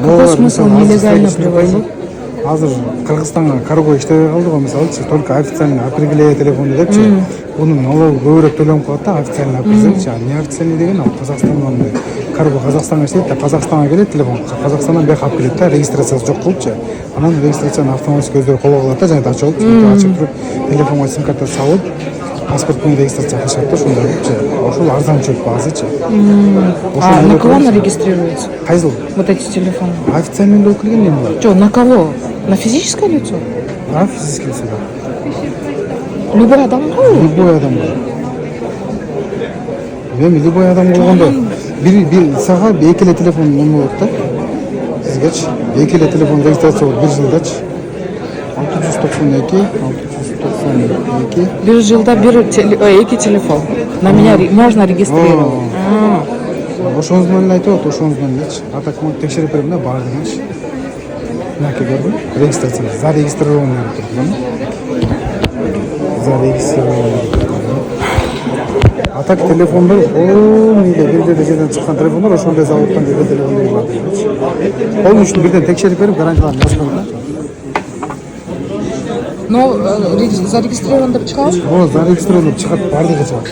Какой смысл нелегально привозить? Азыр Кыргызстанга карго иштебей калды го, мисалычы, только официально определяя телефонду депчи. Бунун налогу көбүрөөк төлөнүп калат да, официально определяйчи. Не официально деген ал Казакстандан карго Казакстанга иштейт да, Казакстанга келет телефон, Казакстандан бияка алып келет да, регистрациясы жок кылыпчы. Анан регистрацияны автоматически өздөрү колго алат да, жана ачып алып, ачып туруп, телефонго сим карта салып, паспорт менен регистрация кылышат да, ошондой депчи. Ошол арзан чөп баазычы. А на кого она регистрируется? Кайсыл? Вот эти телефоны. Официально өндүрүп келген эми булар. Что, на кого? На физическое лицо? А, физический лицо, да. Любой адам ғой? Любой адам бар. Эми любой адам болгондо бир сага эки эле телефон болот да. Сизгечи эки эле телефон регистрация болот 1 жылдачы. 692. Bir жылда эки телефон. На меня можно регистрировать. Ошоңуз менен айтып атат, ошоңуз менен элечи. Атак мына текшерип берем да баардыгынчы. Мынакей көрдүңүз? Регистрация. Зарегистрирование деп турат. Зарегистрирование. Атак телефондор, бир жерден чыккан телефондор, ошондой заводдон келген телефондор бар. Onun үчүн бирден текшерип берип, гарантияларын жазган да. Но зарегистрирован деп чыгат? Зарегистрирован деп чыгат, бардыгы чыгат.